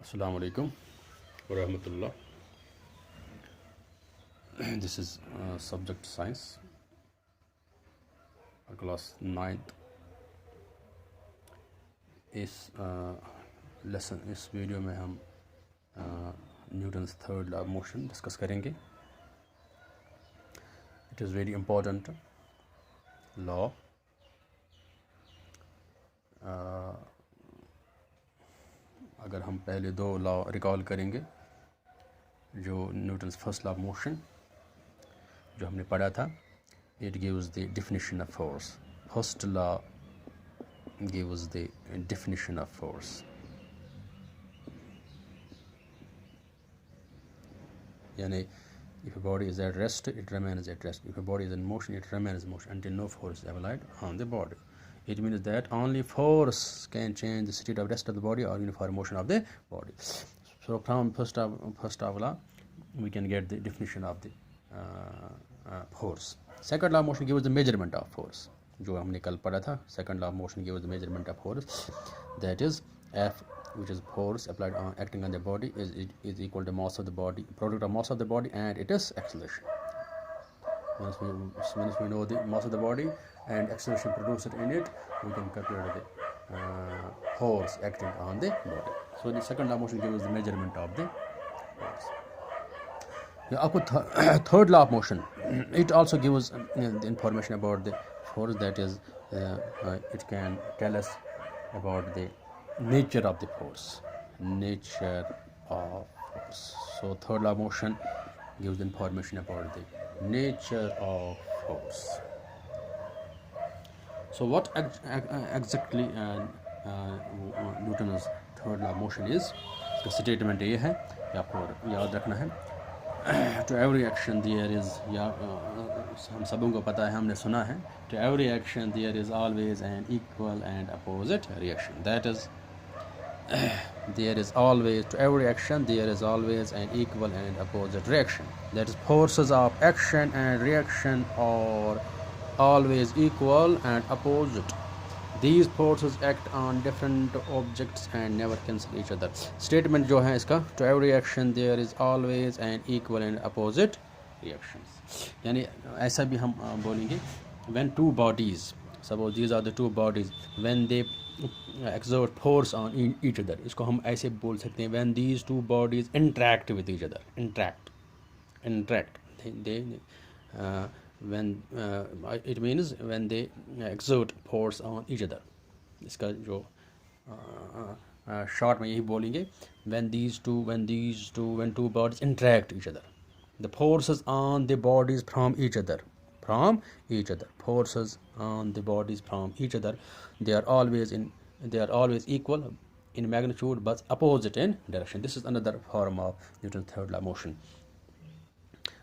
Assalamu alaikum wa rahmatullah. This is subject science, class 9th. इस lesson इस video में हम Newton's third law of motion discuss करेंगे. It is very important law. अगर हम पहले दो लॉ रिकॉल करेंगे, जो Newton's first law of motion जो हमने पढ़ा था, it gives the definition of force. First law gives the definition of force. Yani, if a body is at rest, it remains at rest. If a body is in motion, it remains in motion until no force is applied on the body. It means that only force can change the state of rest of the body or uniform motion of the body. So from first of law, we can get the definition of the force. Second law of motion gives the measurement of force. जो हमने कल पढ़ा था, second law of motion gives the measurement of force, that is F, which is force applied on acting on the body is equal to mass of the body, product of mass of the body and it is acceleration. Once we know the mass of the body and acceleration produced in it, we can calculate the force acting on the body. So the second law of motion gives the measurement of the force. आपको third law of motion, it also gives the information about the force, that is it can tell us about the nature of the force. So third law of motion gives information about the nature of force. So what exactly Newton's third law of motion is? Statement ये है, आपको याद रखना है. To every action there is, हम सबों को पता है, हमने सुना है, to every action there is always an equal and opposite reaction. That is, there is always, to every action there is always an equal and opposite reaction. That is, forces of action and reaction are always equal and opposite. These forces act on different objects and never cancel each other. Statement जो है इसका, to every action there is always an equal and opposite reactions. यानी ऐसा भी हम बोलेंगे, when two bodies, suppose these are the two bodies, when they exert force on each other, इसको हम ऐसे बोल सकते हैं, when these two bodies interact with each other. interact they when it means when they exert force on each other. इसका जो short में यही बोलेंगे, when two bodies interact each other, the forces on the bodies from each other, forces on the bodies from each other, they are always equal in magnitude but opposite in direction. This is another form of Newton's third law of motion.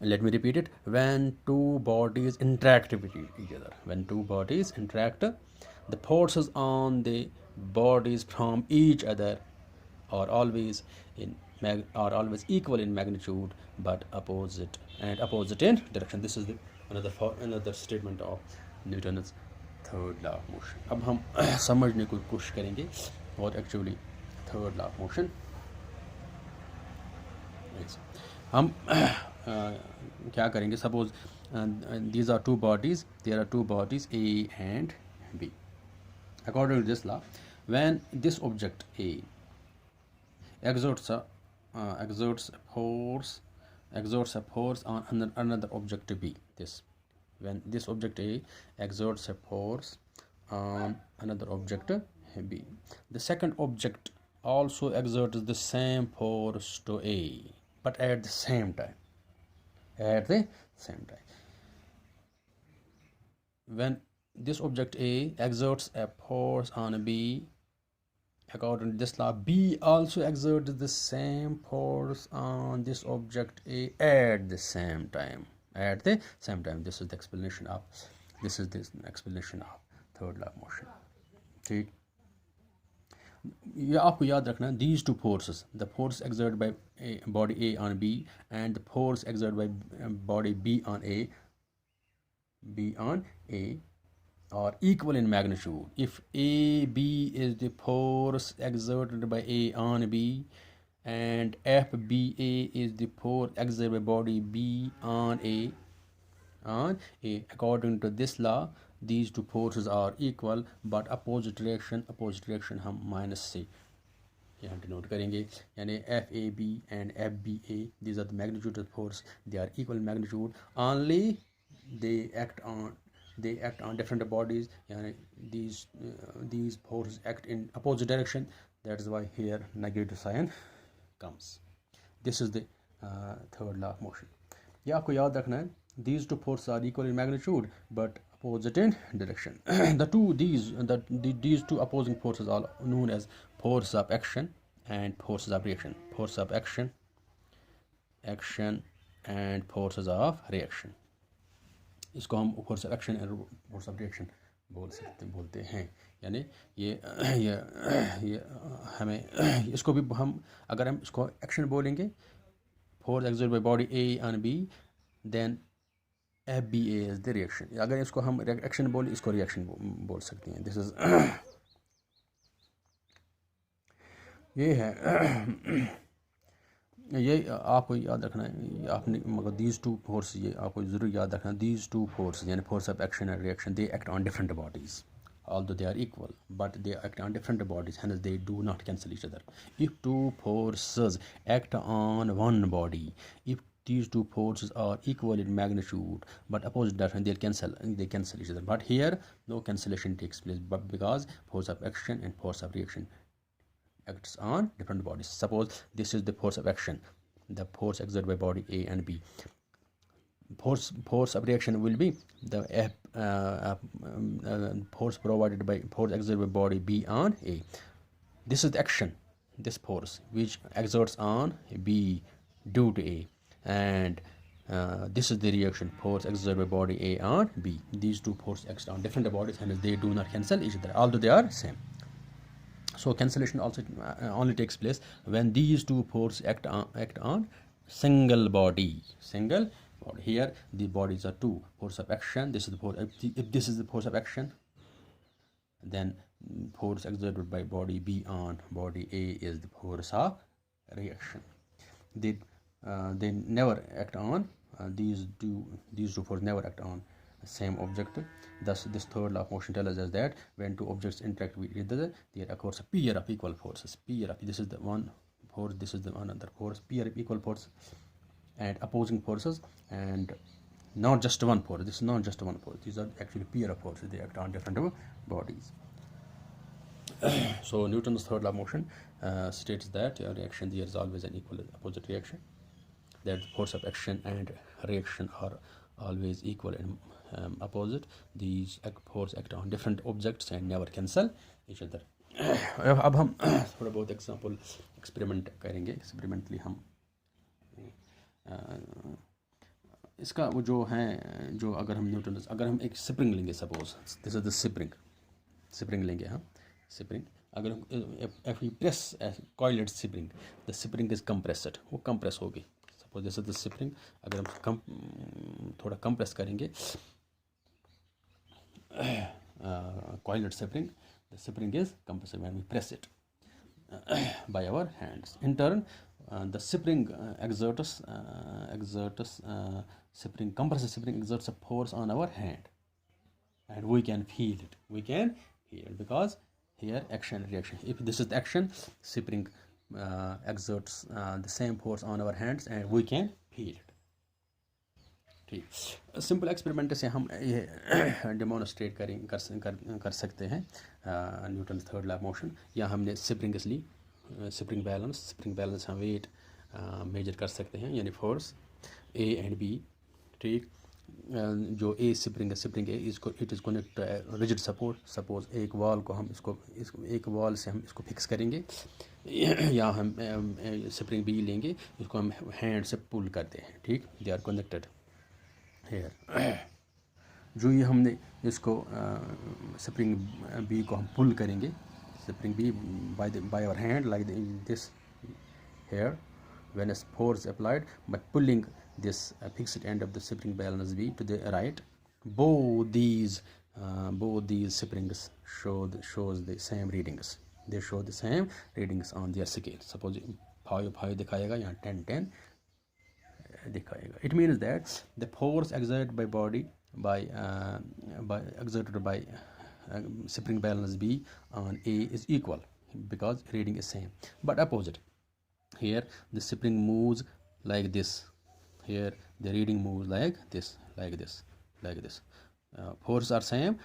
Let me repeat it. When two bodies interact with each other, the forces on the bodies from each other are always equal in magnitude but opposite in direction. This is another statement of Newton's third law of motion. अब हम समझने की कोशिश करेंगे और actually third law of motion. हम क्या करेंगे, suppose these are two bodies, there are two bodies A and B. According to this law, when this object A exerts a force on another object B, when this object A exerts a force on another object B, the second object also exerts the same force to A, but at the same time. When this object A exerts a force on B, according to this law, B also exerts the same force on this object A at the same time. This is the explanation of third law of motion. ठीक, ये आपको याद रखना, these two forces, the force exerted by body A on B and the force exerted by body B on A are equal in magnitude. If AB is the force exerted by A on B, and FBA is the force exerted by body B on A. According to this law, these two forces are equal but opposite direction हम minus से यहाँ denote करेंगे, यानी FAB and FBA, these are the magnitude of force, they are equal magnitude, only they act on different bodies, yani these forces act in opposite direction. That is why here negative sign comes. This is the third law of motion. ये आपको याद रखना है, these two forces are equal in magnitude but opposite in direction. These two opposing forces are known as force of action and forces of reaction. Force of action and forces of reaction. इसको हम force of action और force of reaction बोलते हैं, यानी ये हमें इसको भी हम अगर हम इसको एक्शन बोलेंगे, force exerted by body A on B, then FBA is the reaction. अगर इसको हम एक्शन बोले, इसको रिएक्शन बोल सकते हैं. दिस इज ये है, ये आपको याद रखना है. आपने मगर दीज टू फोर्स, ये आपको ज़रूर याद रखना है, दीज टू फोर्स यानी force of action and reaction, they act on different bodies. Although they are equal, but they act on different bodies, hence they do not cancel each other. If two forces act on one body, if these two forces are equal in magnitude but opposite direction, they cancel each other. But here no cancellation takes place, but because force of action and force of reaction acts on different bodies. Suppose this is the force of action, the force exerted by body A and B. Force of reaction will be the force provided by force exerted by body B on A. This is the action, this force which exerts on B due to A, and this is the reaction, force exerted by body A on B. These two forces act on different bodies and they do not cancel each other, although they are same. So cancellation also only takes place when these two forces act on single body. Here the bodies are two. Force of action, this is the force. If this is the force of action, then force exerted by body B on body A is the force of reaction. They never act on these two forces never act on the same object. Thus this third law of motion tells us that when two objects interact with each other, there occurs a pair of equal forces. This is the one force, this is the another force, pair of equal forces and opposing forces, and not just one force. This is not just one force, these are actually pair of forces, they act on different bodies. So Newton's third law of motion states that reaction, there is always an equal opposite reaction, that the force of action and reaction are always equal and opposite. These forces act on different objects and never cancel each other. अब हम थोड़ा बहुत example experiment करेंगे. Experimentally हम इसका वो जो है, जो अगर हम एक स्प्रिंग लेंगे, suppose this is the spring लेंगे हम स्प्रिंग. अगर if we press a coiled spring, the spring is compressed, वो कंप्रेस होगी. Suppose this is the spring, अगर हम थोड़ा कंप्रेस करेंगे coiled spring, the spring is compressed when we press it by our hands. In turn, the spring compressive spring exerts a force on our hand, and we can feel it. Because here action and reaction. If this is the action, spring exerts the same force on our hands and we can feel it. ठीक, simple experiment से हम ये demonstrate कर सकते हैं Newton third law of motion. या हमने springs ली, spring balance हम वेट मेजर कर सकते हैं, यानी फोर्स ए एंड बी. ठीक, जो ए स्प्रिंग है, इसको it is connect rigid support. Suppose एक वॉल को हम इसको एक वॉल से हम इसको फिक्स करेंगे, या हम स्प्रिंग बी लेंगे, इसको हम हैंड से पुल करते हैं. ठीक, दे आर कनेक्टेड हेयर. जो ये हमने इसको स्प्रिंग बी को हम पुल करेंगे, spring B by our hand like this here. When a force applied by pulling this fixed end of the spring balance B to the right, both these springs shows the same readings. They show the same readings on their scale. Suppose 5 दिखाएगा, यहाँ 10 दिखाएगा. It means that the force exerted by body by exerted by spring balance B on A is equal because reading is same, but opposite. Here the spring moves like this, here the reading moves like this, like this, like this. Forces are same,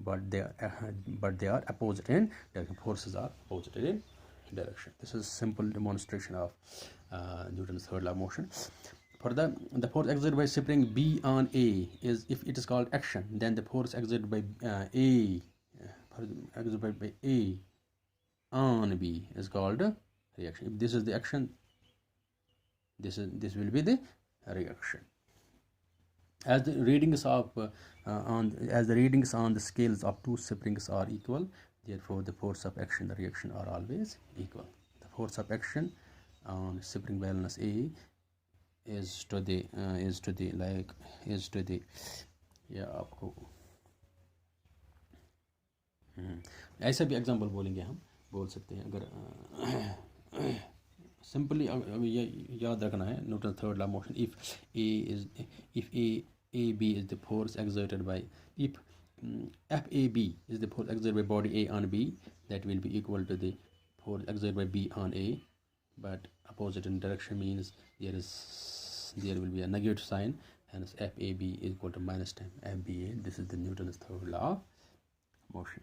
but they are opposite in direction. Forces are opposite in direction. This is simple demonstration of Newton's third law of motion. For the force exerted by spring B on A is, if it is called action, then the force exerted by exerted by A on B is called reaction. If this is the action, this will be the reaction. As the readings of on the scales of two springs are equal, therefore the force of action, the reaction are always equal. The force of action on spring balance A is to the या आपको ऐसा भी example बोलेंगे, हम बोल सकते हैं. अगर सिंपली ये याद रखना है, Newton third law motion, if AB is the force exerted by, if FAB is the force exerted by body A on B, that will be equal to the force exerted by B on A, but opposite in direction means there will be a negative sign, hence FAB is equal to minus times FBA. This is the Newton's third law of motion.